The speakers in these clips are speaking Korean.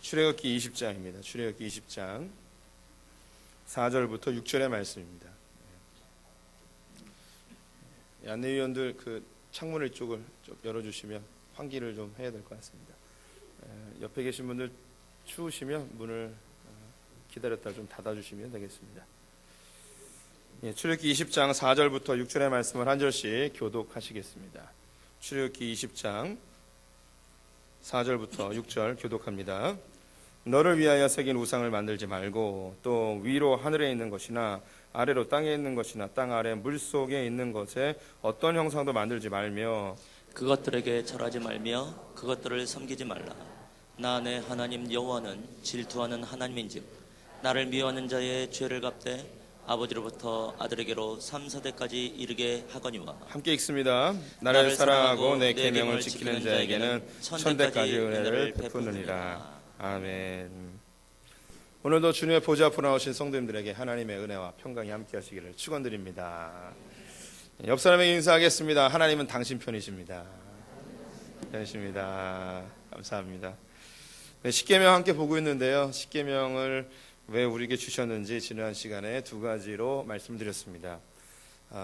출애굽기 20장입니다. 출애굽기 20장 4절부터 6절의 말씀입니다. 안내위원들 그 창문을 이쪽을 좀 열어주시면 환기를 좀 해야 될 것 같습니다. 옆에 계신 분들 추우시면 문을 기다렸다 좀 닫아주시면 되겠습니다. 출애굽기 20장 4절부터 6절의 말씀을 한 절씩 교독하시겠습니다. 출애굽기 20장 4절부터 6절 교독합니다. 너를 위하여 새긴 우상을 만들지 말고 또 위로 하늘에 있는 것이나 아래로 땅에 있는 것이나 땅 아래 물속에 있는 것에 어떤 형상도 만들지 말며 그것들에게 절하지 말며 그것들을 섬기지 말라. 나 내 하나님 여호와는 질투하는 하나님인즉 나를 미워하는 자의 죄를 갚되 아버지로부터 아들에게로 3-4대까지 이르게 하거니와. 함께 읽습니다. 나를 사랑하고 내 계명을 지키는 자에게는 1000대까지 은혜를 베푸느니라. 아멘. 오늘도 주님의 보좌 앞으로 나오신 성도님들에게 하나님의 은혜와 평강이 함께 하시기를 축원드립니다. 옆 사람에게 인사하겠습니다. 하나님은 당신 편이십니다. 편이십니다. 감사합니다. 네, 십계명 함께 보고 있는데요. 십계명을 왜 우리에게 주셨는지 지난 시간에 두 가지로 말씀드렸습니다.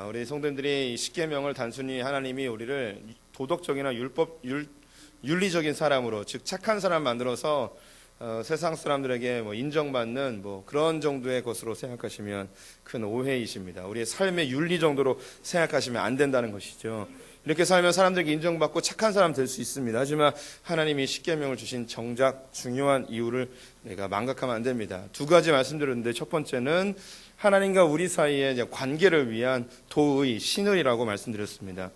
우리 성도님들이 십계명을 단순히 하나님이 우리를 도덕적이나 윤리적인 사람으로, 즉 착한 사람 만들어서 세상 사람들에게 인정받는 그런 정도의 것으로 생각하시면 큰 오해이십니다. 우리의 삶의 윤리 정도로 생각하시면 안 된다는 것이죠. 이렇게 살면 사람들에게 인정받고 착한 사람 될 수 있습니다. 하지만 하나님이 십계명을 주신 정작 중요한 이유를 내가 망각하면 안 됩니다. 두 가지 말씀드렸는데, 첫 번째는 하나님과 우리 사이의 관계를 위한 도의, 신의라고 말씀드렸습니다.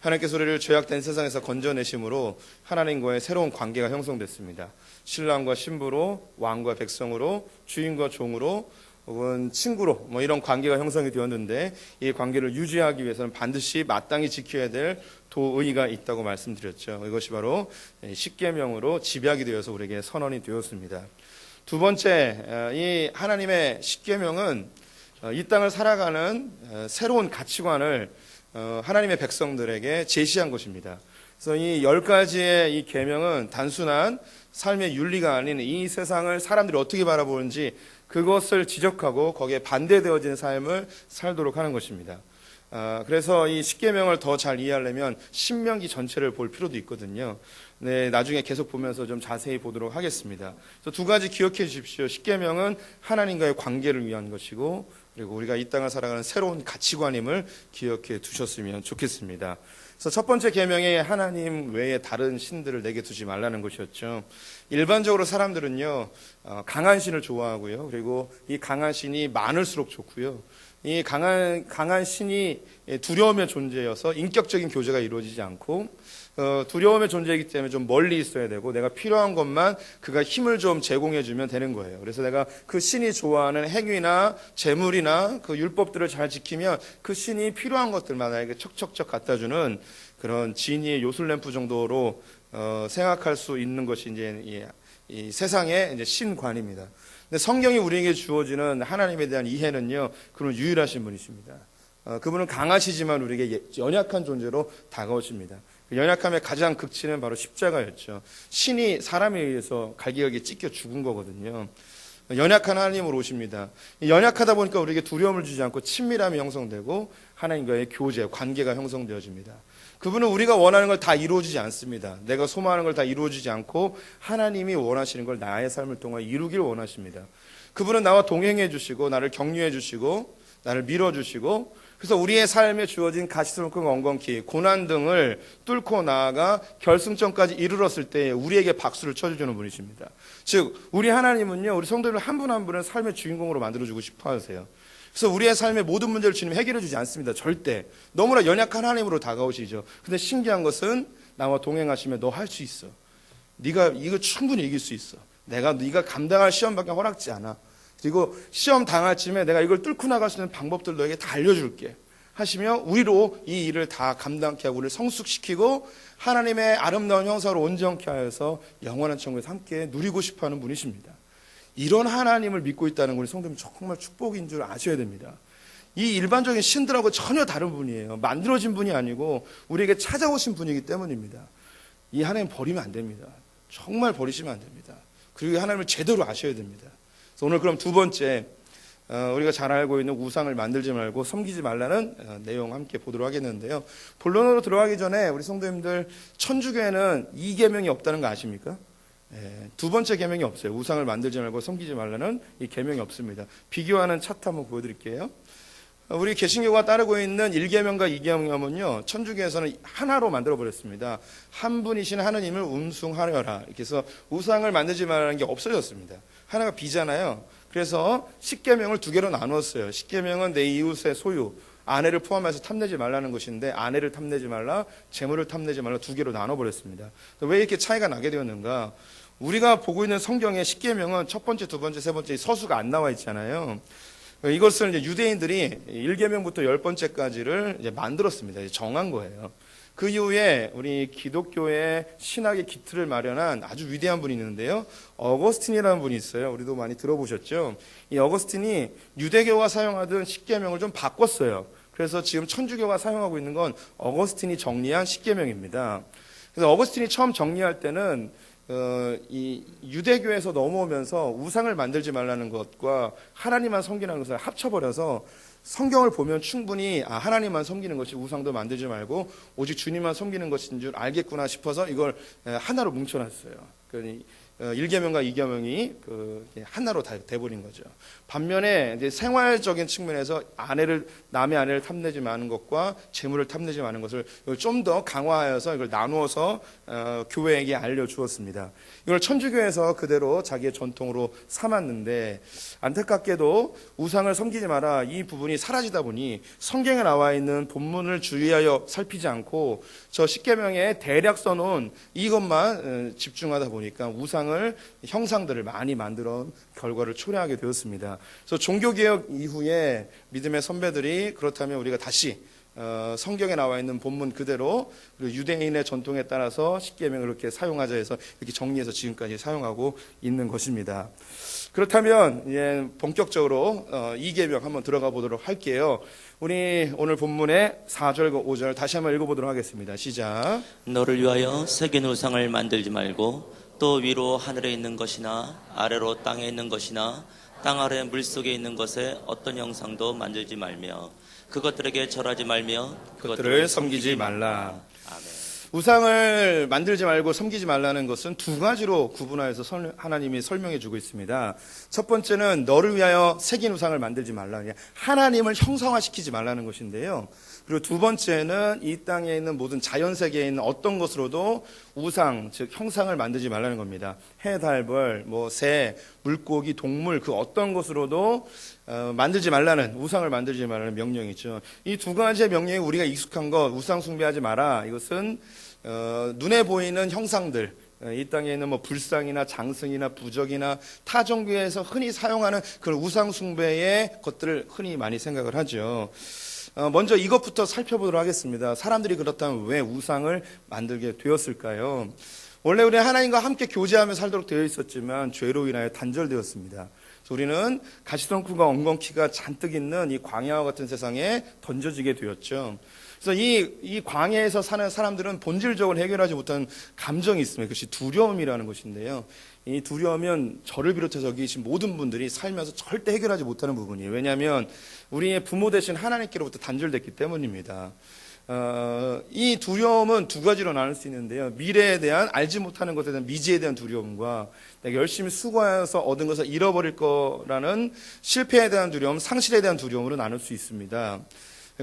하나님께서 우리를 죄악된 세상에서 건져내심으로 하나님과의 새로운 관계가 형성됐습니다. 신랑과 신부로, 왕과 백성으로, 주인과 종으로, 혹은 친구로 이런 관계가 형성이 되었는데, 이 관계를 유지하기 위해서는 반드시 마땅히 지켜야 될 도의가 있다고 말씀드렸죠. 이것이 바로 십계명으로 집약이 되어서 우리에게 선언이 되었습니다. 두 번째, 이 하나님의 십계명은 이 땅을 살아가는 새로운 가치관을 하나님의 백성들에게 제시한 것입니다. 그래서 이 10가지의 이 계명은 단순한 삶의 윤리가 아닌 이 세상을 사람들이 어떻게 바라보는지 그것을 지적하고 거기에 반대되어지는 삶을 살도록 하는 것입니다. 그래서 이 십계명을 더 잘 이해하려면 신명기 전체를 볼 필요도 있거든요. 네, 나중에 계속 보면서 좀 자세히 보도록 하겠습니다. 그래서 두 가지 기억해 주십시오. 십계명은 하나님과의 관계를 위한 것이고, 그리고 우리가 이 땅을 살아가는 새로운 가치관임을 기억해 두셨으면 좋겠습니다. 그래서 첫 번째 계명에 하나님 외에 다른 신들을 내게 두지 말라는 것이었죠. 일반적으로 사람들은요, 강한 신을 좋아하고요. 그리고 이 강한 신이 많을수록 좋고요. 이 강한 신이 두려움의 존재여서 인격적인 교제가 이루어지지 않고, 두려움의 존재이기 때문에 좀 멀리 있어야 되고, 내가 필요한 것만 그가 힘을 좀 제공해주면 되는 거예요. 그래서 내가 그 신이 좋아하는 행위나 재물이나 그 율법들을 잘 지키면 그 신이 필요한 것들만 나에게 척척척 갖다주는 그런 지니의 요술램프 정도로 생각할 수 있는 것이 이제 이 세상의 이제 신관입니다. 근데 성경이 우리에게 주어지는 하나님에 대한 이해는요, 그분은 유일하신 분이십니다. 그분은 강하시지만 우리에게 연약한 존재로 다가오십니다. 연약함의 가장 극치는 바로 십자가였죠. 신이 사람에 의해서 갈기갈기 찢겨 죽은 거거든요. 연약한 하나님으로 오십니다. 연약하다 보니까 우리에게 두려움을 주지 않고 친밀함이 형성되고 하나님과의 교제, 관계가 형성되어집니다. 그분은 우리가 원하는 걸 다 이루어지지 않습니다. 내가 소망하는 걸 다 이루어지지 않고 하나님이 원하시는 걸 나의 삶을 통해 이루길 원하십니다. 그분은 나와 동행해 주시고 나를 격려해 주시고 나를 밀어주시고, 그래서 우리의 삶에 주어진 가시성급 엉겅퀴, 고난 등을 뚫고 나아가 결승점까지 이르렀을 때 우리에게 박수를 쳐주는 분이십니다. 즉 우리 하나님은요, 우리 성도들 한 분 한 분을 삶의 주인공으로 만들어주고 싶어 하세요. 그래서 우리의 삶의 모든 문제를 주님이 해결해 주지 않습니다. 절대. 너무나 연약한 하나님으로 다가오시죠. 근데 신기한 것은 나와 동행하시면 너 할 수 있어. 네가 이거 충분히 이길 수 있어. 네가 감당할 시험밖에 허락지 않아. 그리고 시험 당할 쯤에 내가 이걸 뚫고 나갈 수 있는 방법들 너에게 다 알려줄게 하시며 우리로 이 일을 다 감당케 하고 우리를 성숙시키고 하나님의 아름다운 형상으로 온전케 하여서 영원한 천국에서 함께 누리고 싶어하는 분이십니다. 이런 하나님을 믿고 있다는 우리 성도님 정말 축복인 줄 아셔야 됩니다. 이 일반적인 신들하고 전혀 다른 분이에요. 만들어진 분이 아니고 우리에게 찾아오신 분이기 때문입니다. 이 하나님 버리면 안 됩니다. 정말 버리시면 안 됩니다. 그리고 하나님을 제대로 아셔야 됩니다. 그래서 오늘 그럼 두 번째, 우리가 잘 알고 있는 우상을 만들지 말고 섬기지 말라는 내용 함께 보도록 하겠는데요. 본론으로 들어가기 전에 우리 성도님들, 천주교에는 이 계명이 없다는 거 아십니까? 두 번째 계명이 없어요. 우상을 만들지 말고 섬기지 말라는 이 계명이 없습니다. 비교하는 차트 한번 보여드릴게요. 우리 개신교가 따르고 있는 1계명과 2계명은요, 천주교에서는 하나로 만들어버렸습니다. 한 분이신 하느님을 음숭하려라. 이렇게 해서 우상을 만들지 말라는 게 없어졌습니다. 하나가 비잖아요. 그래서 10계명을 두 개로 나누었어요. 10계명은 내 이웃의 소유, 아내를 포함해서 탐내지 말라는 것인데, 아내를 탐내지 말라, 재물을 탐내지 말라 두 개로 나눠버렸습니다. 왜 이렇게 차이가 나게 되었는가? 우리가 보고 있는 성경의 10계명은 첫 번째, 두 번째, 세 번째 서수가 안 나와 있잖아요. 이것을 이제 유대인들이 1계명부터 10번째까지를 이제 만들었습니다. 이제 정한 거예요. 그 이후에 우리 기독교의 신학의 기틀을 마련한 아주 위대한 분이 있는데요. 어거스틴이라는 분이 있어요. 우리도 많이 들어보셨죠? 이 어거스틴이 유대교가 사용하던 10계명을 좀 바꿨어요. 그래서 지금 천주교가 사용하고 있는 건 어거스틴이 정리한 10계명입니다. 그래서 어거스틴이 처음 정리할 때는 이 유대교에서 넘어오면서 우상을 만들지 말라는 것과 하나님만 섬기는 것을 합쳐버려서 성경을 보면 충분히 하나님만 섬기는 것이 우상도 만들지 말고 오직 주님만 섬기는 것인 줄 알겠구나 싶어서 이걸 하나로 뭉쳐놨어요. 1계명과 2계명이 하나로 다 돼버린 거죠. 반면에 이제 생활적인 측면에서 남의 아내를 탐내지 마는 것과 재물을 탐내지 마는 것을 좀 더 강화하여서 이걸 나누어서 교회에게 알려주었습니다. 이걸 천주교에서 그대로 자기의 전통으로 삼았는데, 안타깝게도 우상을 섬기지 마라 이 부분이 사라지다 보니 성경에 나와 있는 본문을 주의하여 살피지 않고 저 10계명에 대략 써놓은 이것만 집중하다 보니까 우상을, 형상들을 많이 만들어 결과를 초래하게 되었습니다. 그래서 종교개혁 이후에 믿음의 선배들이 그렇다면 우리가 다시 성경에 나와 있는 본문 그대로 그리고 유대인의 전통에 따라서 10계명을 이렇게 사용하자 해서 이렇게 정리해서 지금까지 사용하고 있는 것입니다. 그렇다면 본격적으로 2계명 한번 들어가 보도록 할게요. 우리 오늘 본문의 4절과 5절 다시 한번 읽어보도록 하겠습니다. 시작. 너를 위하여 새긴 우상을 만들지 말고 또 위로 하늘에 있는 것이나 아래로 땅에 있는 것이나 땅 아래 물속에 있는 것에 어떤 형상도 만들지 말며 그것들에게 절하지 말며 그것들을 섬기지 말라. 아멘. 우상을 만들지 말고 섬기지 말라는 것은 두 가지로 구분하여서 하나님이 설명해 주고 있습니다. 첫 번째는 너를 위하여 새긴 우상을 만들지 말라. 하나님을 형상화시키지 말라는 것인데요. 그리고 두 번째는 이 땅에 있는 모든 자연 세계에 있는 어떤 것으로도 우상, 즉 형상을 만들지 말라는 겁니다. 해, 달, 벌, 새, 물고기, 동물 그 어떤 것으로도 만들지 말라는, 우상을 만들지 말라는 명령이죠. 이 두 가지의 명령이 우리가 익숙한 것, 우상 숭배하지 마라. 이것은 눈에 보이는 형상들, 이 땅에 있는 불상이나 장승이나 부적이나 타 종교에서 흔히 사용하는 그런 우상 숭배의 것들을 흔히 많이 생각을 하죠. 먼저 이것부터 살펴보도록 하겠습니다. 사람들이 그렇다면 왜 우상을 만들게 되었을까요? 원래 우리 하나님과 함께 교제하며 살도록 되어 있었지만 죄로 인하여 단절되었습니다. 그래서 우리는 가시덩굴과 엉겅퀴가 잔뜩 있는 이 광야와 같은 세상에 던져지게 되었죠. 그래서 이 광야에서 사는 사람들은 본질적으로 해결하지 못한 감정이 있습니다. 그것이 두려움이라는 것인데요. 이 두려움은 저를 비롯해서 여기 계신 모든 분들이 살면서 절대 해결하지 못하는 부분이에요. 왜냐하면 우리의 부모 되신 하나님께로부터 단절됐기 때문입니다. 이 두려움은 두 가지로 나눌 수 있는데요. 미래에 대한, 알지 못하는 것에 대한 미지에 대한 두려움과 내가 열심히 수고해서 얻은 것을 잃어버릴 거라는 실패에 대한 두려움, 상실에 대한 두려움으로 나눌 수 있습니다.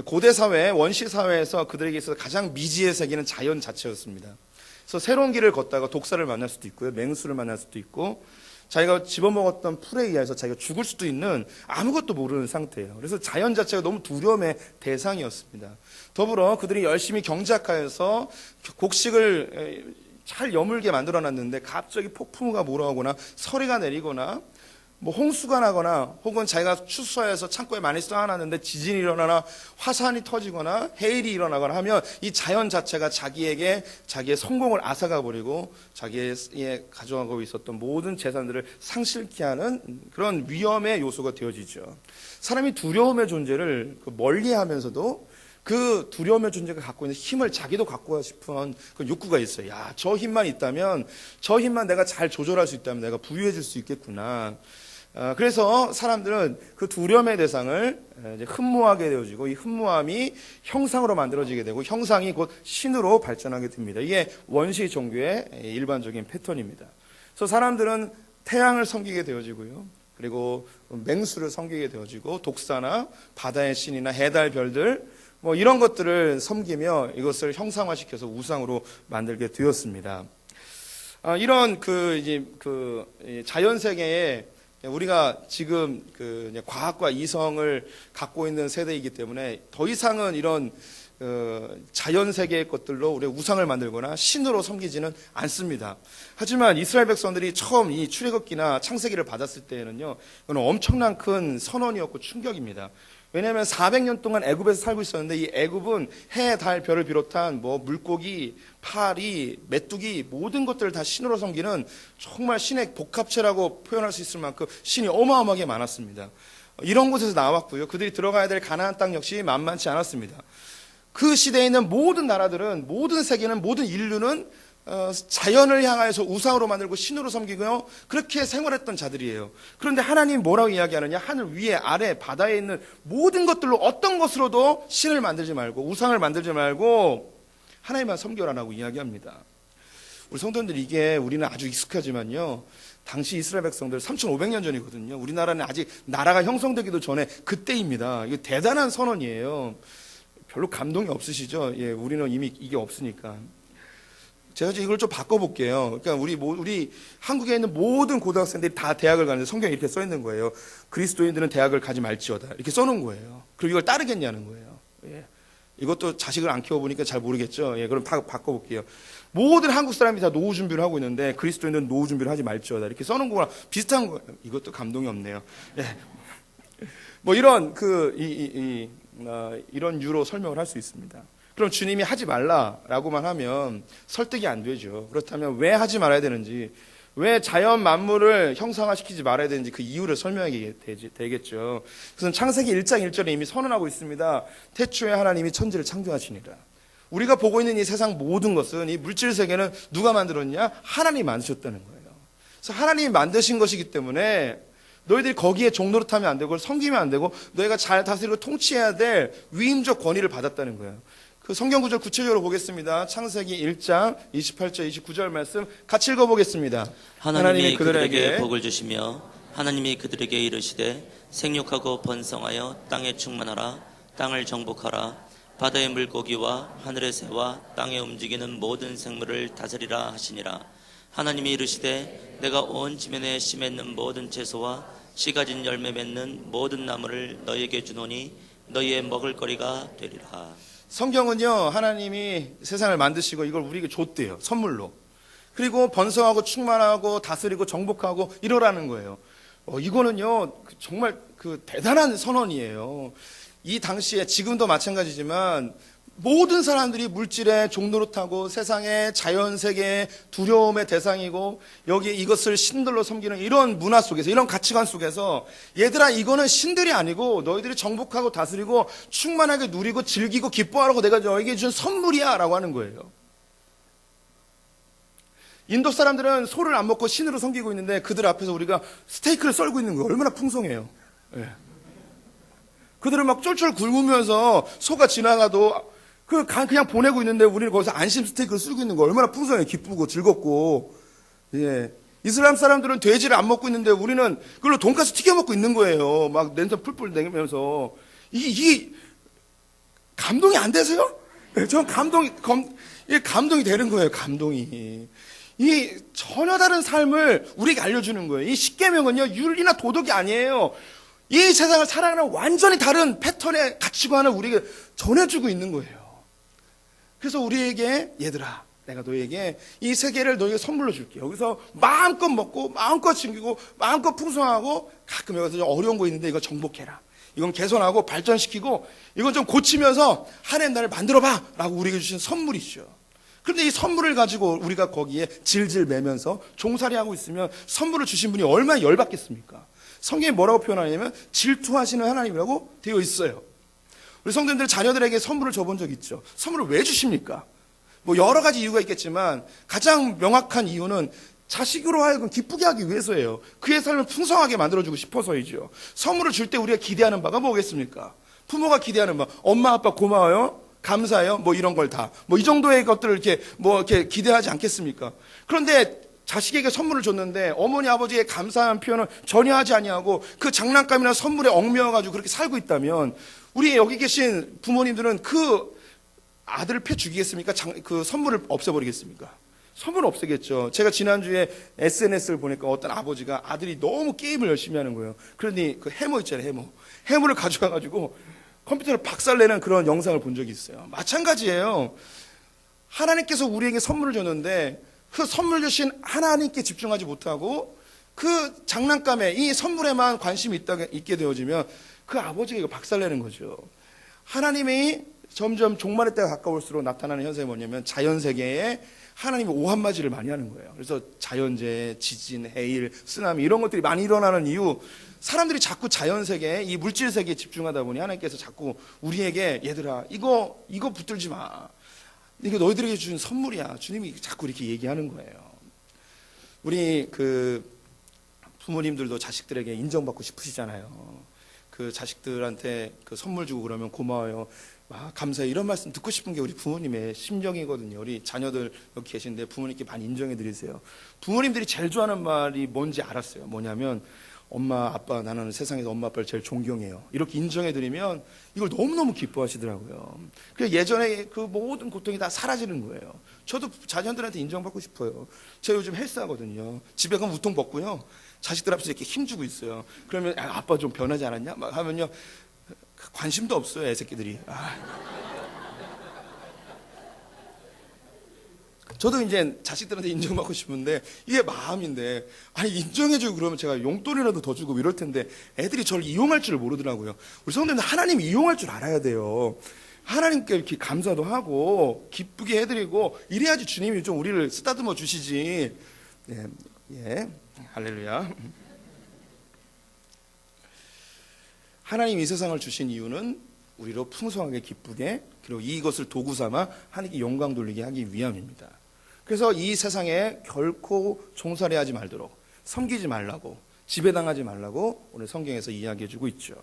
고대 사회, 원시 사회에서 그들에게 있어서 가장 미지의 세계는 자연 자체였습니다. 그래서 새로운 길을 걷다가 독사를 만날 수도 있고요, 맹수를 만날 수도 있고, 자기가 집어먹었던 풀에 의해서 자기가 죽을 수도 있는 아무것도 모르는 상태예요. 그래서 자연 자체가 너무 두려움의 대상이었습니다. 더불어 그들이 열심히 경작하여서 곡식을 잘 여물게 만들어놨는데 갑자기 폭풍우가 몰아오거나 서리가 내리거나 홍수가 나거나 혹은 자기가 추수하여서 창고에 많이 쌓아놨는데 지진이 일어나나 화산이 터지거나 해일이 일어나거나 하면 이 자연 자체가 자기에게 자기의 성공을 앗아가 버리고 자기의 가져가고 있었던 모든 재산들을 상실케 하는 그런 위험의 요소가 되어지죠. 사람이 두려움의 존재를 멀리 하면서도 그 두려움의 존재가 갖고 있는 힘을 자기도 갖고 싶은 그 욕구가 있어요. 야, 저 힘만 있다면, 저 힘만 내가 잘 조절할 수 있다면 내가 부유해질 수 있겠구나. 그래서 사람들은 그 두려움의 대상을 이제 흠모하게 되어지고, 이 흠모함이 형상으로 만들어지게 되고, 형상이 곧 신으로 발전하게 됩니다. 이게 원시 종교의 일반적인 패턴입니다. 그래서 사람들은 태양을 섬기게 되어지고요. 그리고 맹수를 섬기게 되어지고, 독사나 바다의 신이나 해달 별들, 뭐 이런 것들을 섬기며 이것을 형상화시켜서 우상으로 만들게 되었습니다. 이런 자연 세계에 우리가 지금 과학과 이성을 갖고 있는 세대이기 때문에 더 이상은 이런 자연 세계의 것들로 우리 우상을 만들거나 신으로 섬기지는 않습니다. 하지만 이스라엘 백성들이 처음 이 출애굽기나 창세기를 받았을 때에는요, 이건 엄청난 큰 선언이었고 충격입니다. 왜냐하면 400년 동안 애굽에서 살고 있었는데, 이 애굽은 해, 달, 별을 비롯한 뭐 물고기, 파리, 메뚜기 모든 것들을 다 신으로 섬기는 정말 신의 복합체라고 표현할 수 있을 만큼 신이 어마어마하게 많았습니다. 이런 곳에서 나왔고요. 그들이 들어가야 될 가나안 땅 역시 만만치 않았습니다. 그 시대에 있는 모든 나라들은, 모든 세계는, 모든 인류는 자연을 향하여서 우상으로 만들고 신으로 섬기고요, 그렇게 생활했던 자들이에요. 그런데 하나님이 뭐라고 이야기하느냐? 하늘 위에, 아래, 바다에 있는 모든 것들로 어떤 것으로도 신을 만들지 말고 우상을 만들지 말고 하나님만 섬겨라라고 이야기합니다. 우리 성도님들, 이게 우리는 아주 익숙하지만요, 당시 이스라엘 백성들 3,500년 전이거든요. 우리나라는 아직 나라가 형성되기도 전에 그때입니다. 이게 대단한 선언이에요. 별로 감동이 없으시죠? 예, 우리는 이미 이게 없으니까. 제가 이걸 좀 바꿔볼게요. 그러니까 우리 한국에 있는 모든 고등학생들이 다 대학을 가는데 성경에 이렇게 써 있는 거예요. 그리스도인들은 대학을 가지 말지어다. 이렇게 써놓은 거예요. 그리고 이걸 따르겠냐는 거예요. 예. 이것도 자식을 안 키워보니까 잘 모르겠죠. 예, 그럼 바꿔볼게요. 모든 한국 사람이 다 노후 준비를 하고 있는데 그리스도인들은 노후 준비를 하지 말지어다. 이렇게 써놓은 거랑 비슷한 거예요. 이것도 감동이 없네요. 예. 뭐 이런 이런 유로 설명을 할 수 있습니다. 그럼 주님이 하지 말라라고만 하면 설득이 안 되죠. 그렇다면 왜 하지 말아야 되는지, 왜 자연 만물을 형상화시키지 말아야 되는지 그 이유를 설명하게 되겠죠. 그래서 창세기 1장 1절에 이미 선언하고 있습니다. 태초에 하나님이 천지를 창조하시니라. 우리가 보고 있는 이 세상 모든 것은, 이 물질 세계는 누가 만들었냐? 하나님이 만드셨다는 거예요. 그래서 하나님이 만드신 것이기 때문에 너희들이 거기에 종노릇하면 안 되고 섬기면 안 되고 너희가 잘 다스리고 통치해야 될 위임적 권위를 받았다는 거예요. 그 성경 구절 구체적으로 보겠습니다. 창세기 1장 28절 29절 말씀 같이 읽어보겠습니다. 하나님이 그들에게 복을 주시며 하나님이 그들에게 이르시되 생육하고 번성하여 땅에 충만하라. 땅을 정복하라. 바다의 물고기와 하늘의 새와 땅에 움직이는 모든 생물을 다스리라 하시니라. 하나님이 이르시되 내가 온 지면에 씨 맺는 모든 채소와 씨 가진 열매 맺는 모든 나무를 너희에게 주노니 너희의 먹을거리가 되리라. 성경은요, 하나님이 세상을 만드시고 이걸 우리에게 줬대요. 선물로. 그리고 번성하고 충만하고 다스리고 정복하고 이러라는 거예요. 이거는요, 정말 대단한 선언이에요. 이 당시에, 지금도 마찬가지지만 모든 사람들이 물질의 종노릇하고 세상의 자연세계의 두려움의 대상이고 여기 이것을 신들로 섬기는 이런 문화 속에서, 이런 가치관 속에서 얘들아, 이거는 신들이 아니고 너희들이 정복하고 다스리고 충만하게 누리고 즐기고 기뻐하라고 내가 너에게 준 선물이야 라고 하는 거예요. 인도 사람들은 소를 안 먹고 신으로 섬기고 있는데 그들 앞에서 우리가 스테이크를 썰고 있는 거예요. 얼마나 풍성해요. 예. 그들은 막 쫄쫄 굶으면서 소가 지나가도 그냥 보내고 있는데 우리는 거기서 안심 스테이크를 쓰고 있는 거 얼마나 풍성해요. 기쁘고 즐겁고. 예. 이슬람 사람들은 돼지를 안 먹고 있는데 우리는 그걸로 돈가스 튀겨 먹고 있는 거예요. 막 냄새 풀풀 내면서. 이게 감동이 안 되세요? 전 감동이 되는 거예요. 감동이. 이 전혀 다른 삶을 우리에게 알려주는 거예요. 이 십계명은요, 윤리나 도덕이 아니에요. 이 세상을 살아가는 완전히 다른 패턴의 가치관을 우리에게 전해주고 있는 거예요. 그래서 우리에게, 얘들아, 내가 너에게 이 세계를 너에게 선물로 줄게. 여기서 마음껏 먹고 마음껏 즐기고 마음껏 풍성하고, 가끔 여기서 좀 어려운 거 있는데 이거 정복해라. 이건 개선하고 발전시키고 이건 좀 고치면서 하나님 나를 만들어봐 라고 우리에게 주신 선물이죠. 그런데 이 선물을 가지고 우리가 거기에 질질 매면서 종살이 하고 있으면 선물을 주신 분이 얼마나 열받겠습니까? 성경이 뭐라고 표현하냐면 질투하시는 하나님이라고 되어 있어요. 우리 성도님들 자녀들에게 선물을 줘본 적 있죠? 선물을 왜 주십니까? 뭐 여러 가지 이유가 있겠지만 가장 명확한 이유는 자식으로 하여금 기쁘게 하기 위해서예요. 그의 삶을 풍성하게 만들어주고 싶어서이죠. 선물을 줄 때 우리가 기대하는 바가 뭐겠습니까? 부모가 기대하는 바, 엄마 아빠 고마워요, 감사해요, 뭐 이런 걸 다, 뭐 이 정도의 것들을 이렇게 기대하지 않겠습니까? 그런데 자식에게 선물을 줬는데 어머니 아버지의 감사한 표현을 전혀 하지 아니하고 그 장난감이나 선물에 얽매여가지고 그렇게 살고 있다면 우리 여기 계신 부모님들은 그 아들을 패 죽이겠습니까? 그 선물을 없애버리겠습니까? 선물은 없애겠죠. 제가 지난주에 SNS를 보니까 어떤 아버지가 아들이 너무 게임을 열심히 하는 거예요. 그러니 그 해머 있잖아요, 해머를 가져와가지고 컴퓨터를 박살내는 그런 영상을 본 적이 있어요. 마찬가지예요. 하나님께서 우리에게 선물을 줬는데 그 선물 주신 하나님께 집중하지 못하고 그 장난감에, 이 선물에만 관심이 있게 되어지면 그 아버지가 이거 박살내는 거죠. 하나님이 점점 종말의 때가 가까울수록 나타나는 현상이 뭐냐면 자연세계에 하나님이 오한마지를 많이 하는 거예요. 그래서 자연재해, 지진, 해일, 쓰나미 이런 것들이 많이 일어나는 이유, 사람들이 자꾸 자연세계에, 이 물질세계에 집중하다 보니 하나님께서 자꾸 우리에게 얘들아 이거 붙들지 마, 이거 너희들에게 주신 선물이야, 주님이 자꾸 이렇게 얘기하는 거예요. 우리 그 부모님들도 자식들에게 인정받고 싶으시잖아요. 그 자식들한테 그 선물 주고 그러면 고마워요, 감사해, 이런 말씀 듣고 싶은 게 우리 부모님의 심정이거든요. 우리 자녀들 여기 계신데 부모님께 많이 인정해 드리세요. 부모님들이 제일 좋아하는 말이 뭔지 알았어요. 뭐냐면 엄마 아빠, 나는 세상에서 엄마 아빠를 제일 존경해요, 이렇게 인정해 드리면 이걸 너무너무 기뻐하시더라고요. 그래서 예전에 그 모든 고통이 다 사라지는 거예요. 저도 자녀들한테 인정받고 싶어요. 제가 요즘 헬스 하거든요. 집에 가면 우통 벗고요, 자식들 앞에서 이렇게 힘주고 있어요. 그러면 아빠 좀 변하지 않았냐 막 하면요, 관심도 없어요, 애새끼들이. 저도 이제 자식들한테 인정받고 싶은데 이게 마음인데, 아니 인정해주고 그러면 제가 용돈이라도 더 주고 이럴 텐데 애들이 저를 이용할 줄 모르더라고요. 우리 성도님들 하나님 이용할 줄 알아야 돼요. 하나님께 이렇게 감사도 하고 기쁘게 해드리고 이래야지 주님이 좀 우리를 쓰다듬어 주시지. 예, 할렐루야. 하나님 이 세상을 주신 이유는 우리로 풍성하게 기쁘게, 그리고 이것을 도구 삼아 하나님께 영광 돌리게 하기 위함입니다. 그래서 이 세상에 결코 종살이 하지 말도록, 섬기지 말라고, 지배당하지 말라고 오늘 성경에서 이야기해 주고 있죠.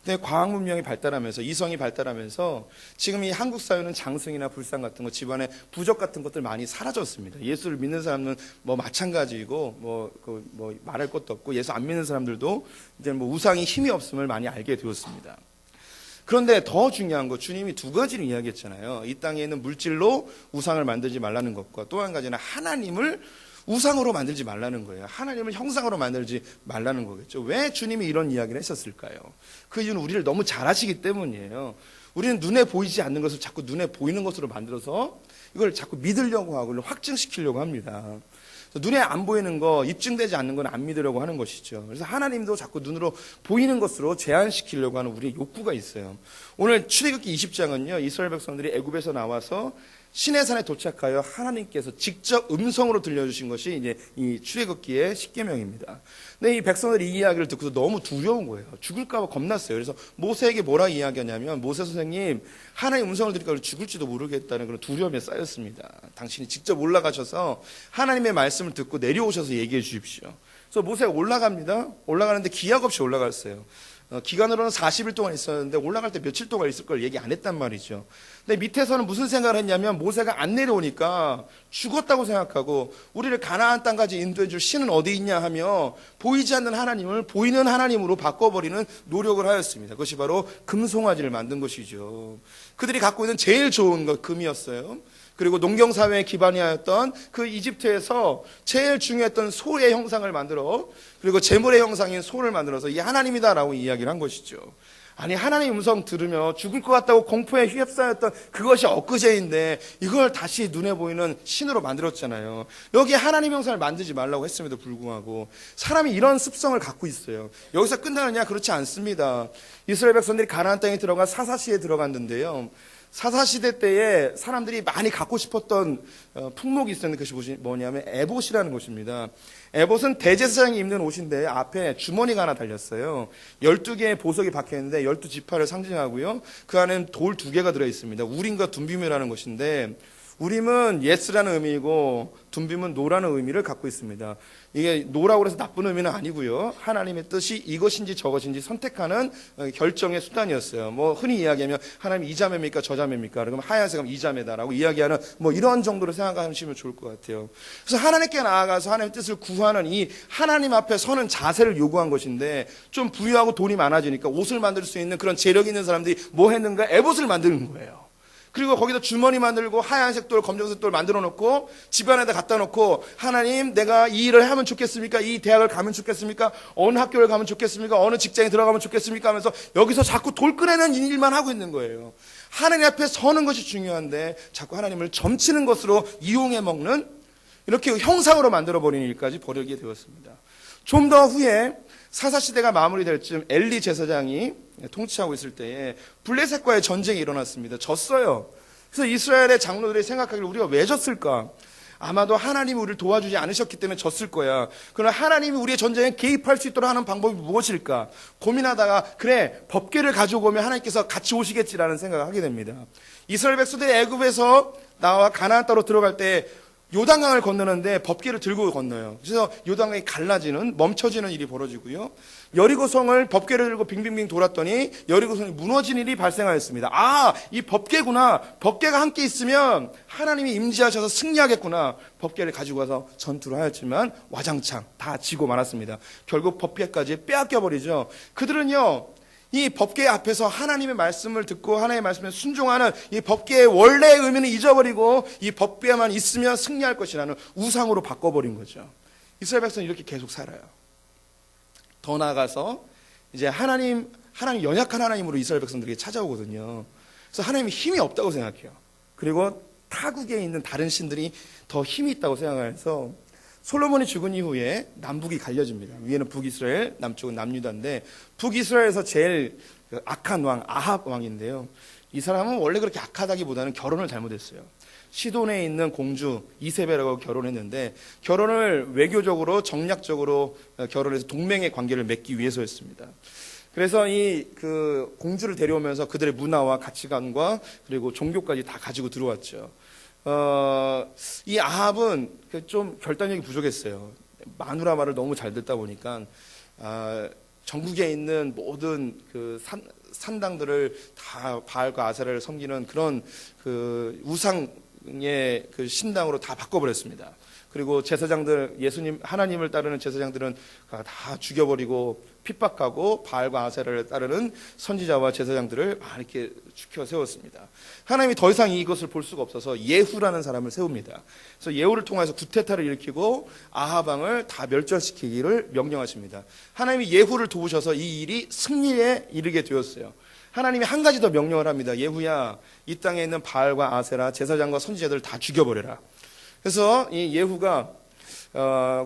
근데 과학 문명이 발달하면서, 이성이 발달하면서 지금 이 한국 사회는 장승이나 불상 같은 거, 집안에 부적 같은 것들 많이 사라졌습니다. 예수를 믿는 사람은 뭐 마찬가지이고 뭐 말할 것도 없고, 예수 안 믿는 사람들도 이제 뭐 우상이 힘이 없음을 많이 알게 되었습니다. 그런데 더 중요한 거, 주님이 두 가지를 이야기했잖아요. 이 땅에 있는 물질로 우상을 만들지 말라는 것과 또 한 가지는 하나님을 우상으로 만들지 말라는 거예요. 하나님을 형상으로 만들지 말라는 거겠죠. 왜 주님이 이런 이야기를 했었을까요? 그 이유는 우리를 너무 잘 아시기 때문이에요. 우리는 눈에 보이지 않는 것을 자꾸 눈에 보이는 것으로 만들어서 이걸 자꾸 믿으려고 하고 확증시키려고 합니다. 눈에 안 보이는 거, 입증되지 않는 건 안 믿으려고 하는 것이죠. 그래서 하나님도 자꾸 눈으로 보이는 것으로 제한시키려고 하는 우리의 욕구가 있어요. 오늘 출애굽기 20장은요, 이스라엘 백성들이 애굽에서 나와서 시내산에 도착하여 하나님께서 직접 음성으로 들려주신 것이 이제 이 출애굽기의 십계명입니다. 근데 이 백성들이 이 이야기를 듣고서 너무 두려운 거예요. 죽을까봐 겁났어요. 그래서 모세에게 뭐라 이야기하냐면, 모세 선생님, 하나님의 음성을 들으니까 죽을지도 모르겠다는 그런 두려움에 쌓였습니다. 당신이 직접 올라가셔서 하나님의 말씀을 듣고 내려오셔서 얘기해 주십시오. 그래서 모세가 올라갑니다. 올라가는데 기약 없이 올라갔어요. 기간으로는 40일 동안 있었는데 올라갈 때 며칠 동안 있을 걸 얘기 안 했단 말이죠. 근데 밑에서는 무슨 생각을 했냐면, 모세가 안 내려오니까 죽었다고 생각하고 우리를 가나안 땅까지 인도해 줄 신은 어디 있냐 하며 보이지 않는 하나님을 보이는 하나님으로 바꿔버리는 노력을 하였습니다. 그것이 바로 금송아지를 만든 것이죠. 그들이 갖고 있는 제일 좋은 것 금이었어요. 그리고 농경사회의 기반이 하였던 그 이집트에서 제일 중요했던 소의 형상을 만들어, 그리고 제물의 형상인 소를 만들어서 이게 하나님이다라고 이야기를 한 것이죠. 아니, 하나님 음성 들으며 죽을 것 같다고 공포에 휩싸였던 그것이 엊그제인데 이걸 다시 눈에 보이는 신으로 만들었잖아요. 여기에 하나님 형상을 만들지 말라고 했음에도 불구하고 사람이 이런 습성을 갖고 있어요. 여기서 끝나느냐? 그렇지 않습니다. 이스라엘 백성들이 가나안 땅에 들어가 사사시에 들어갔는데요, 사사시대 때에 사람들이 많이 갖고 싶었던 품목이 있었는데 그것이 뭐냐면 에봇이라는 것입니다. 에봇은 대제사장이 입는 옷인데 앞에 주머니가 하나 달렸어요. 12개의 보석이 박혀있는데 12지파를 상징하고요. 그 안에는 돌 2개가 들어있습니다. 우림과 둠빔이라는 것인데 우림은 예스라는 의미이고 둠빔은 노라는 의미를 갖고 있습니다. 이게 노라고 해서 나쁜 의미는 아니고요. 하나님의 뜻이 이것인지 저것인지 선택하는 결정의 수단이었어요. 뭐 흔히 이야기하면 하나님 이 자매입니까 저 자매입니까? 그러면 하얀색은 이 자매다라고 이야기하는 뭐 이런 정도로 생각하시면 좋을 것 같아요. 그래서 하나님께 나아가서 하나님의 뜻을 구하는 이 하나님 앞에 서는 자세를 요구한 것인데 좀 부유하고 돈이 많아지니까 옷을 만들 수 있는 그런 재력이 있는 사람들이 뭐 했는가? 에봇을 만드는 거예요. 그리고 거기다 주머니 만들고 하얀색 돌, 검정색 돌 만들어 놓고 집안에다 갖다 놓고 하나님 내가 이 일을 하면 좋겠습니까? 이 대학을 가면 좋겠습니까? 어느 학교를 가면 좋겠습니까? 어느 직장에 들어가면 좋겠습니까? 하면서 여기서 자꾸 돌 꺼내는 일만 하고 있는 거예요. 하나님 앞에 서는 것이 중요한데 자꾸 하나님을 점치는 것으로 이용해 먹는 이렇게 형상으로 만들어버리는 일까지 벌이게 되었습니다. 좀 더 후에 사사시대가 마무리될 즈음 엘리 제사장이 통치하고 있을 때에 블레셋과의 전쟁이 일어났습니다. 졌어요. 그래서 이스라엘의 장로들이 생각하기를 우리가 왜 졌을까? 아마도 하나님이 우리를 도와주지 않으셨기 때문에 졌을 거야. 그러나 하나님이 우리의 전쟁에 개입할 수 있도록 하는 방법이 무엇일까? 고민하다가 그래 법궤를 가지고 오면 하나님께서 같이 오시겠지라는 생각을 하게 됩니다. 이스라엘 백성들이 애굽에서 나와 가나안 땅으로 들어갈 때 요단강을 건너는데 법궤를 들고 건너요. 그래서 요단강이 갈라지는 멈춰지는 일이 벌어지고요. 여리고성을 법궤를 들고 빙빙빙 돌았더니 여리고성이 무너진 일이 발생하였습니다. 아, 이 법궤구나. 법궤가 함께 있으면 하나님이 임재하셔서 승리하겠구나. 법궤를 가지고 가서 전투를 하였지만 와장창 다 지고 말았습니다. 결국 법궤까지 빼앗겨 버리죠. 그들은요, 이 법궤 앞에서 하나님의 말씀을 듣고 하나님의 말씀에 순종하는 이 법궤의 원래의 의미는 잊어버리고 이 법궤만 있으면 승리할 것이라는 우상으로 바꿔버린 거죠. 이스라엘 백성은 이렇게 계속 살아요. 더 나아가서 이제 하나님 연약한 하나님으로 이스라엘 백성들에게 찾아오거든요. 그래서 하나님이 힘이 없다고 생각해요. 그리고 타국에 있는 다른 신들이 더 힘이 있다고 생각해서 솔로몬이 죽은 이후에 남북이 갈려집니다. 위에는 북이스라엘, 남쪽은 남유다인데 북이스라엘에서 제일 악한 왕 아합 왕인데요. 이 사람은 원래 그렇게 악하다기보다는 결혼을 잘못했어요. 시돈에 있는 공주 이세벨하고 결혼했는데 결혼을 외교적으로 정략적으로 결혼해서 동맹의 관계를 맺기 위해서였습니다. 그래서 이 그 공주를 데려오면서 그들의 문화와 가치관과 그리고 종교까지 다 가지고 들어왔죠. 이 아합은 좀 결단력이 부족했어요. 마누라 말을 너무 잘 듣다 보니까 전국에 있는 모든 그 산당들을 다 바알과 아세라를 섬기는 그런 그 우상의 그 신당으로 다 바꿔버렸습니다. 그리고 제사장들, 예수님, 하나님을 따르는 제사장들은 다 죽여버리고 핍박하고 바알과 아세라를 따르는 선지자와 제사장들을 이렇게 죽여 세웠습니다. 하나님이 더 이상 이것을 볼 수가 없어서 예후라는 사람을 세웁니다. 그래서 예후를 통해서 구테타를 일으키고 아합 왕을 다 멸절시키기를 명령하십니다. 하나님이 예후를 도우셔서 이 일이 승리에 이르게 되었어요. 하나님이 한 가지 더 명령을 합니다. 예후야, 이 땅에 있는 바알과 아세라, 제사장과 선지자들을 다 죽여버려라. 그래서 이 예후가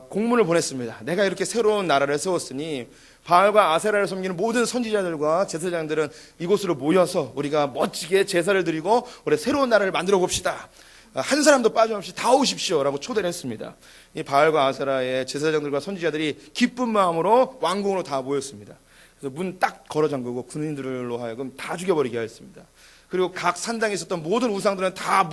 공문을 보냈습니다. 내가 이렇게 새로운 나라를 세웠으니 바알과 아세라를 섬기는 모든 선지자들과 제사장들은 이곳으로 모여서 우리가 멋지게 제사를 드리고 우리 새로운 나라를 만들어 봅시다. 한 사람도 빠짐없이 다 오십시오라고 초대를 했습니다. 이 바알과 아세라의 제사장들과 선지자들이 기쁜 마음으로 왕궁으로 다 모였습니다. 그래서 문 딱 걸어 잠그고 군인들로 하여금 다 죽여버리게 하였습니다. 그리고 각 산당에 있었던 모든 우상들은 다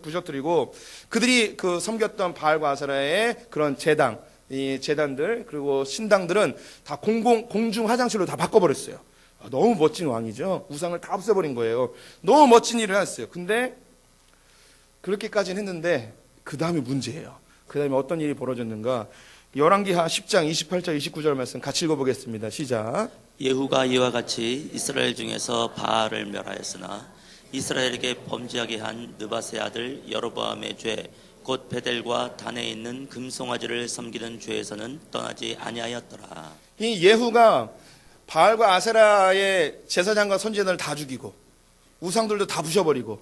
부셔뜨리고 그들이 그 섬겼던 바알과 아세라의 그런 제당, 이 제단들 그리고 신당들은 다 공중 화장실로 다 바꿔버렸어요. 너무 멋진 왕이죠. 우상을 다 없애버린 거예요. 너무 멋진 일을 했어요. 근데 그렇게까지는 했는데 그 다음에 문제예요. 그 다음에 어떤 일이 벌어졌는가? 열왕기하 10장 28절 29절 말씀 같이 읽어보겠습니다. 시작. 예후가 이와 같이 이스라엘 중에서 바알을 멸하였으나 이스라엘에게 범죄하게 한 느바세 아들 여로보암의 죄 곧 베델과 단에 있는 금송아지를 섬기는 죄에서는 떠나지 아니하였더라. 이 예후가 바알과 아세라의 제사장과 선지자들을 다 죽이고 우상들도 다 부셔버리고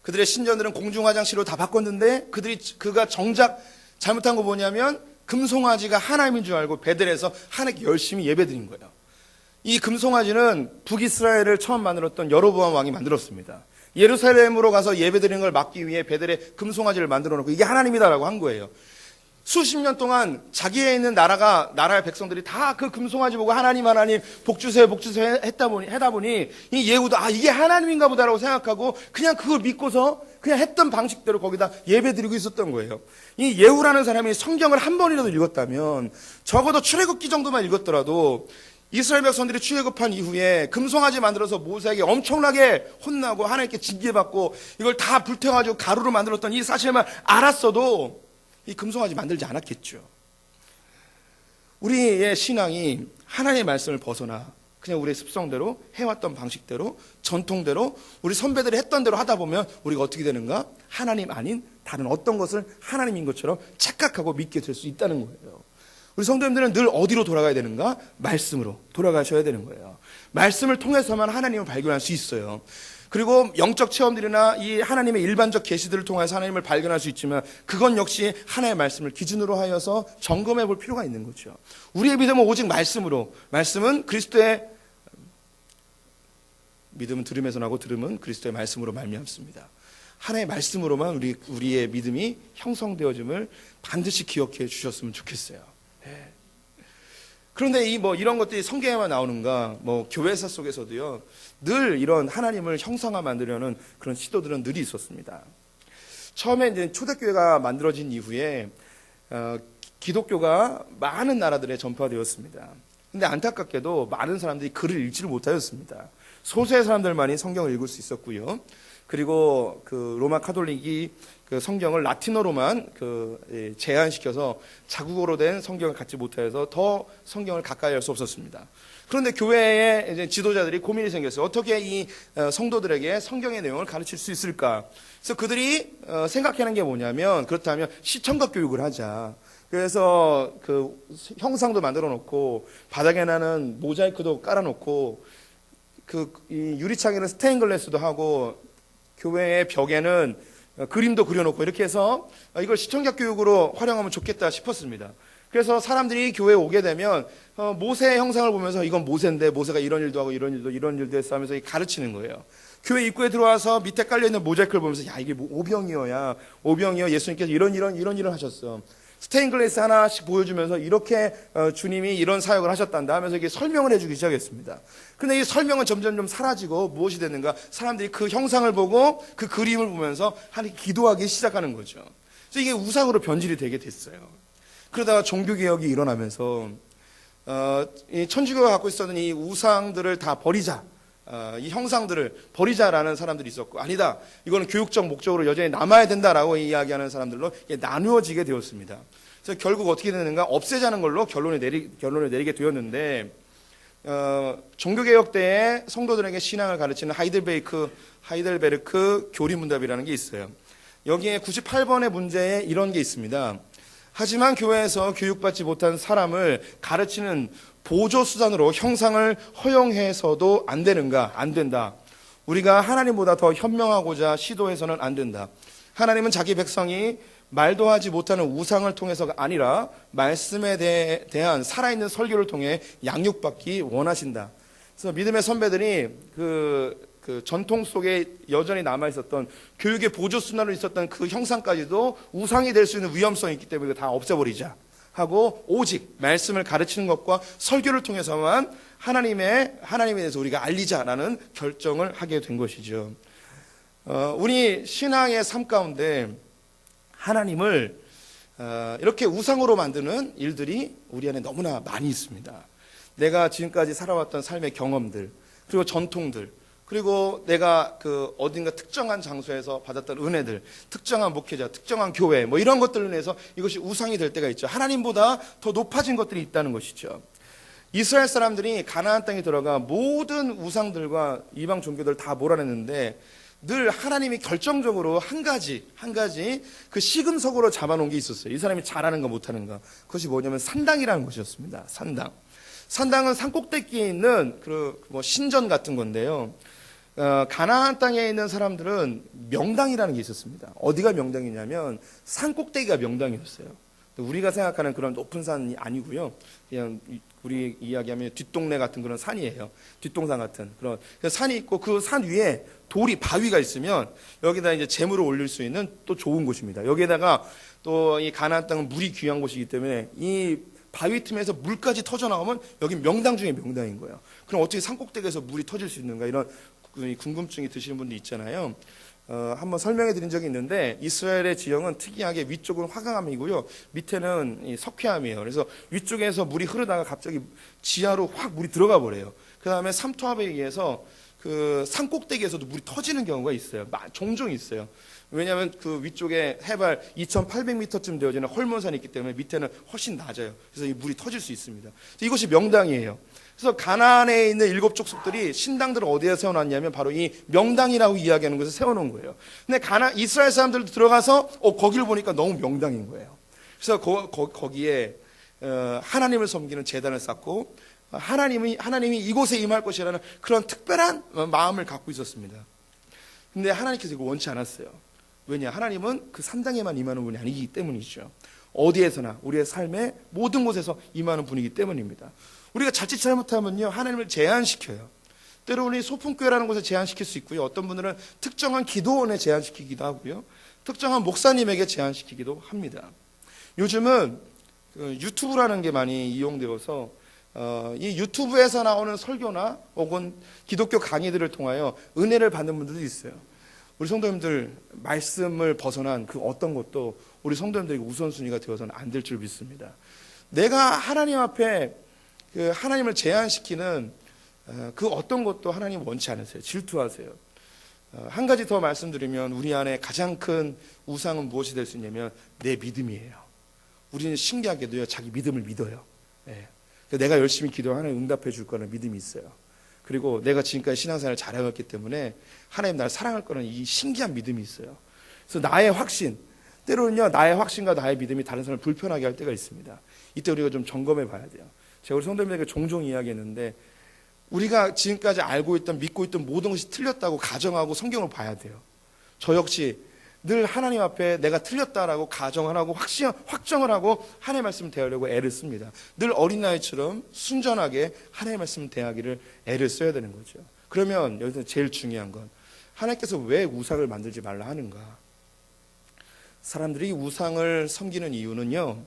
그들의 신전들은 공중화장실로 다 바꿨는데 그가 정작 잘못한 거 뭐냐면 금송아지가 하나님인 줄 알고 베델에서 하나님께 열심히 예배드린 거예요. 이 금송아지는 북이스라엘을 처음 만들었던 여로보암 왕이 만들었습니다. 예루살렘으로 가서 예배드리는 걸 막기 위해 베델에 금송아지를 만들어 놓고 이게 하나님이다라고 한 거예요. 수십 년 동안 자기에 있는 나라의 백성들이 다 그 금송아지 보고 하나님 복 주세요 하다 보니 이 예후도 이게 하나님인가 보다라고 생각하고 그냥 그걸 믿고서 그냥 했던 방식대로 거기다 예배드리고 있었던 거예요. 이 예후라는 사람이 성경을 한 번이라도 읽었다면 적어도 출애굽기 정도만 읽었더라도 이스라엘 백성들이 출애굽한 이후에 금송아지 만들어서 모세에게 엄청나게 혼나고 하나님께 징계받고 이걸 다 불태워가지고 가루로 만들었던 이 사실만 알았어도 이 금송아지 만들지 않았겠죠. 우리의 신앙이 하나님의 말씀을 벗어나 그냥 우리의 습성대로 해왔던 방식대로 전통대로 우리 선배들이 했던 대로 하다 보면 우리가 어떻게 되는가? 하나님 아닌 다른 어떤 것을 하나님인 것처럼 착각하고 믿게 될 수 있다는 거예요. 우리 성도님들은 늘 어디로 돌아가야 되는가? 말씀으로 돌아가셔야 되는 거예요. 말씀을 통해서만 하나님을 발견할 수 있어요. 그리고 영적 체험들이나 이 하나님의 일반적 계시들을 통해서 하나님을 발견할 수 있지만 그건 역시 하나님의 말씀을 기준으로 하여서 점검해 볼 필요가 있는 거죠. 우리의 믿음은 오직 말씀으로, 말씀은 그리스도의 믿음은 들음에서 나고 들음은 그리스도의 말씀으로 말미암습니다. 하나님의 말씀으로만 우리의 믿음이 형성되어짐을 반드시 기억해 주셨으면 좋겠어요. 네. 그런데 이런 것들이 성경에만 나오는가? 교회사 속에서도요. 늘 이런 하나님을 형상화 만들려는 그런 시도들은 늘 있었습니다. 처음에 이제 초대교회가 만들어진 이후에 기독교가 많은 나라들에 전파되었습니다. 근데 안타깝게도 많은 사람들이 글을 읽지를 못하였습니다. 소수의 사람들만이 성경을 읽을 수 있었고요. 그리고 그 로마 카톨릭이 그 성경을 라틴어로만 제한시켜서 자국어로 된 성경을 갖지 못해서 더 성경을 가까이 할 수 없었습니다. 그런데 교회의 이제 지도자들이 고민이 생겼어요. 어떻게 이 성도들에게 성경의 내용을 가르칠 수 있을까? 그래서 그들이 생각하는 게 뭐냐면, 그렇다면 시청각 교육을 하자. 그래서 그 형상도 만들어 놓고 바닥에 나는 모자이크도 깔아 놓고 이 유리창에는 스테인글라스도 하고 교회의 벽에는 그림도 그려놓고 이렇게 해서 이걸 시청각 교육으로 활용하면 좋겠다 싶었습니다. 그래서 사람들이 교회에 오게 되면 모세의 형상을 보면서 이건 모세인데 모세가 이런 일도 하고 이런 일도 했어 하면서 가르치는 거예요. 교회 입구에 들어와서 밑에 깔려있는 모자이크를 보면서 야 이게 오병이어 예수님께서 이런 일을 하셨어. 스테인글라스 하나씩 보여주면서 이렇게 주님이 이런 사역을 하셨단다 하면서 이게 설명을 해주기 시작했습니다. 근데 이 설명은 점점 좀 사라지고 무엇이 됐는가? 사람들이 그 형상을 보고 그 그림을 보면서 하나님께 기도하기 시작하는 거죠. 그래서 이게 우상으로 변질이 되게 됐어요. 그러다가 종교개혁이 일어나면서 이 천주교가 갖고 있었던 이 우상들을 다 버리자. 이 형상들을 버리자라는 사람들이 있었고, 아니다, 이거는 교육적 목적으로 여전히 남아야 된다라고 이야기하는 사람들로 나누어지게 되었습니다. 그래서 결국 어떻게 되는가? 없애자는 걸로 결론을 내리게 되었는데, 종교개혁 때에 성도들에게 신앙을 가르치는 하이델베르크 교리문답이라는 게 있어요. 여기에 98번의 문제에 이런 게 있습니다. 하지만 교회에서 교육받지 못한 사람을 가르치는 보조수단으로 형상을 허용해서도 안 되는가? 안 된다. 우리가 하나님보다 더 현명하고자 시도해서는 안 된다. 하나님은 자기 백성이 말도 하지 못하는 우상을 통해서가 아니라 말씀에 대한 살아있는 설교를 통해 양육받기 원하신다. 그래서 믿음의 선배들이 그 전통 속에 여전히 남아있었던 교육의 보조수단으로 있었던 그 형상까지도 우상이 될 수 있는 위험성이 있기 때문에 다 없애버리자 하고 오직 말씀을 가르치는 것과 설교를 통해서만 하나님에 대해서 우리가 알리자라는 결정을 하게 된 것이죠. 우리 신앙의 삶 가운데 하나님을 이렇게 우상으로 만드는 일들이 우리 안에 너무나 많이 있습니다. 내가 지금까지 살아왔던 삶의 경험들, 그리고 전통들, 그리고 내가 어딘가 특정한 장소에서 받았던 은혜들, 특정한 목회자, 특정한 교회, 이런 것들로 인해서 이것이 우상이 될 때가 있죠. 하나님보다 더 높아진 것들이 있다는 것이죠. 이스라엘 사람들이 가나안 땅에 들어가 모든 우상들과 이방 종교들을 다 몰아냈는데 늘 하나님이 결정적으로 한 가지 그 시금석으로 잡아놓은 게 있었어요. 이 사람이 잘하는 거 못하는 거. 그것이 뭐냐면 산당이라는 것이었습니다. 산당은 산꼭대기에 있는 신전 같은 건데요. 가나안 땅에 있는 사람들은 명당이라는 게 있었습니다. 어디가 명당이냐면 산꼭대기가 명당이었어요. 우리가 생각하는 그런 높은 산이 아니고요. 그냥 우리 이야기하면 뒷동네 같은 그런 산이에요. 뒷동산 같은 그런 산이 있고 그 산 위에 돌이 바위가 있으면 여기다 이제 재물을 올릴 수 있는 또 좋은 곳입니다. 여기에다가 또 이 가나안 땅은 물이 귀한 곳이기 때문에 이 바위 틈에서 물까지 터져 나오면 여기 명당 중에 명당인 거예요. 그럼 어떻게 산꼭대기에서 물이 터질 수 있는가 이런 궁금증이 드시는 분도 있잖아요. 한번 설명해 드린 적이 있는데 이스라엘의 지형은 특이하게 위쪽은 화강암이고요. 밑에는 이 석회암이에요. 그래서 위쪽에서 물이 흐르다가 갑자기 지하로 확 물이 들어가 버려요. 그 다음에 삼투압에 의해서 그 산꼭대기에서도 물이 터지는 경우가 있어요. 종종 있어요. 왜냐하면 그 위쪽에 해발 2,800m쯤 되어지는 헐몬산이 있기 때문에 밑에는 훨씬 낮아요. 그래서 이 물이 터질 수 있습니다. 이것이 명당이에요. 그래서 가나안에 있는 7 족속들이 신당들을 어디에 세워놨냐면 바로 이 명당이라고 이야기하는 곳에 세워놓은 거예요. 근데 이스라엘 사람들도 들어가서 거기를 보니까 너무 명당인 거예요. 그래서 거기에 하나님을 섬기는 제단을 쌓고 하나님이 이곳에 임할 것이라는 그런 특별한 마음을 갖고 있었습니다. 근데 하나님께서 이걸 원치 않았어요. 왜냐? 하나님은 그 산당에만 임하는 분이 아니기 때문이죠. 어디에서나 우리의 삶의 모든 곳에서 임하는 분이기 때문입니다. 우리가 자칫 잘못하면요, 하나님을 제한시켜요. 때로는 소풍교회라는 곳에 제한시킬 수 있고요. 어떤 분들은 특정한 기도원에 제한시키기도 하고요. 특정한 목사님에게 제한시키기도 합니다. 요즘은 유튜브라는 게 많이 이용되어서 이 유튜브에서 나오는 설교나 혹은 기독교 강의들을 통하여 은혜를 받는 분들도 있어요. 우리 성도님들 말씀을 벗어난 그 어떤 것도 우리 성도님들에게 우선순위가 되어서는 안 될 줄 믿습니다. 내가 하나님 앞에 그 하나님을 제한시키는 그 어떤 것도 하나님 원치 않으세요. 질투하세요. 한 가지 더 말씀드리면 우리 안에 가장 큰 우상은 무엇이 될 수 있냐면 내 믿음이에요. 우리는 신기하게도요, 자기 믿음을 믿어요. 네. 내가 열심히 기도하면 하나님 응답해 줄 거라는 믿음이 있어요. 그리고 내가 지금까지 신앙생활을 잘해왔기 때문에 하나님 나를 사랑할 거라는 이 신기한 믿음이 있어요. 그래서 나의 확신, 때로는요 나의 확신과 나의 믿음이 다른 사람을 불편하게 할 때가 있습니다. 이때 우리가 좀 점검해 봐야 돼요. 제가 우리 성도님들에게 종종 이야기했는데 우리가 지금까지 알고 있던 믿고 있던 모든 것이 틀렸다고 가정하고 성경을 봐야 돼요. 저 역시 늘 하나님 앞에 내가 틀렸다라고 가정을 하고 확정을 하고 하나님의 말씀을 대하려고 애를 씁니다. 늘 어린아이처럼 순전하게 하나님의 말씀을 대하기를 애를 써야 되는 거죠. 그러면 여기서 제일 중요한 건 하나님께서 왜 우상을 만들지 말라 하는가? 사람들이 우상을 섬기는 이유는요,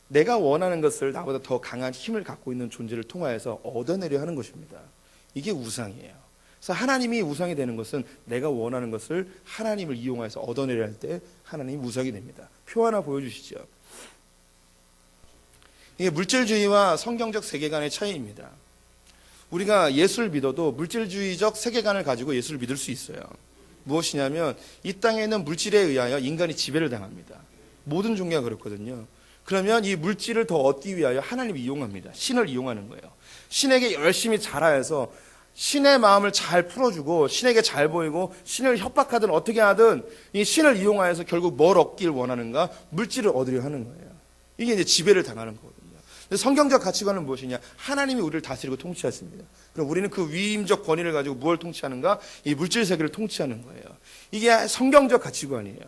내가 원하는 것을 나보다 더 강한 힘을 갖고 있는 존재를 통하여서 얻어내려 하는 것입니다. 이게 우상이에요. 그래서 하나님이 우상이 되는 것은 내가 원하는 것을 하나님을 이용해서 얻어내려 할 때 하나님이 우상이 됩니다. 표 하나 보여주시죠. 이게 물질주의와 성경적 세계관의 차이입니다. 우리가 예수를 믿어도 물질주의적 세계관을 가지고 예수를 믿을 수 있어요. 무엇이냐면 이 땅에 있는 물질에 의하여 인간이 지배를 당합니다. 모든 종교가 그렇거든요. 그러면 이 물질을 더 얻기 위하여 하나님을 이용합니다. 신을 이용하는 거예요. 신에게 열심히 잘하여서 신의 마음을 잘 풀어주고 신에게 잘 보이고 신을 협박하든 어떻게 하든 이 신을 이용하여서 결국 뭘 얻길 원하는가? 물질을 얻으려 하는 거예요. 이게 이제 지배를 당하는 거거든요. 근데 성경적 가치관은 무엇이냐? 하나님이 우리를 다스리고 통치하십니다. 그럼 우리는 그 위임적 권위를 가지고 무엇을 통치하는가? 이 물질 세계를 통치하는 거예요. 이게 성경적 가치관이에요.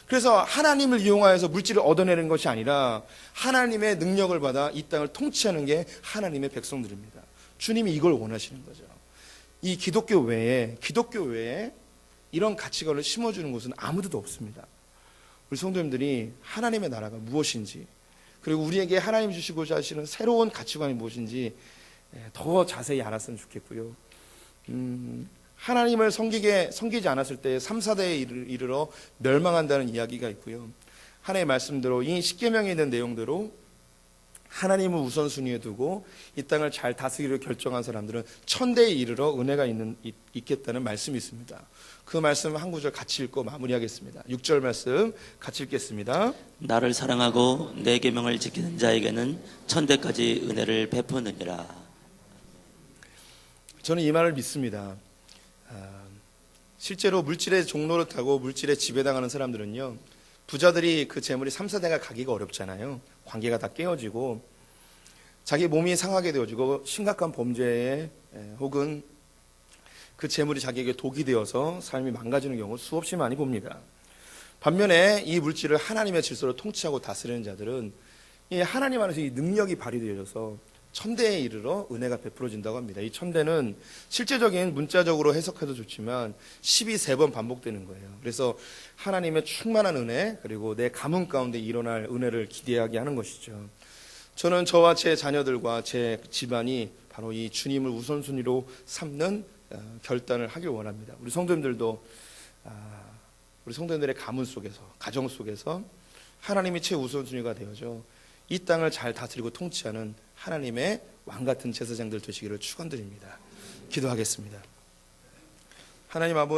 그래서 하나님을 이용하여서 물질을 얻어내는 것이 아니라 하나님의 능력을 받아 이 땅을 통치하는 게 하나님의 백성들입니다. 주님이 이걸 원하시는 거죠. 이 기독교 외에 이런 가치관을 심어주는 곳은 아무데도 없습니다. 우리 성도님들이 하나님의 나라가 무엇인지, 그리고 우리에게 하나님 주시고자 하시는 새로운 가치관이 무엇인지 더 자세히 알았으면 좋겠고요. 하나님을 섬기지 않았을 때 3, 4대에 이르러 멸망한다는 이야기가 있고요. 하나님의 말씀대로 이 십계명에 있는 내용대로 하나님을 우선순위에 두고 이 땅을 잘 다스리기로 결정한 사람들은 천대에 이르러 은혜가 있겠다는 말씀이 있습니다. 그 말씀 한 구절 같이 읽고 마무리하겠습니다. 6절 말씀 같이 읽겠습니다. 나를 사랑하고 내 계명을 지키는 자에게는 천대까지 은혜를 베푸느니라. 저는 이 말을 믿습니다. 실제로 물질의 종로를 타고 물질에 지배당하는 사람들은요, 부자들이 그 재물이 3, 4대가 가기가 어렵잖아요. 관계가 다 깨어지고 자기 몸이 상하게 되어지고 심각한 범죄에 혹은 그 재물이 자기에게 독이 되어서 삶이 망가지는 경우 수없이 많이 봅니다. 반면에 이 물질을 하나님의 질서로 통치하고 다스리는 자들은 이 하나님 안에서 이 능력이 발휘되어져서 천대에 이르러 은혜가 베풀어진다고 합니다. 이 천대는 실제적인 문자적으로 해석해도 좋지만 13번 반복되는 거예요. 그래서 하나님의 충만한 은혜, 그리고 내 가문 가운데 일어날 은혜를 기대하게 하는 것이죠. 저는 저와 제 자녀들과 제 집안이 바로 이 주님을 우선순위로 삼는 결단을 하길 원합니다. 우리 성도님들도 우리 성도님들의 가문 속에서, 가정 속에서 하나님이 최우선순위가 되어져 이 땅을 잘 다스리고 통치하는 하나님의 왕같은 제사장들 되시기를 축원드립니다. 기도하겠습니다. 하나님 아버지,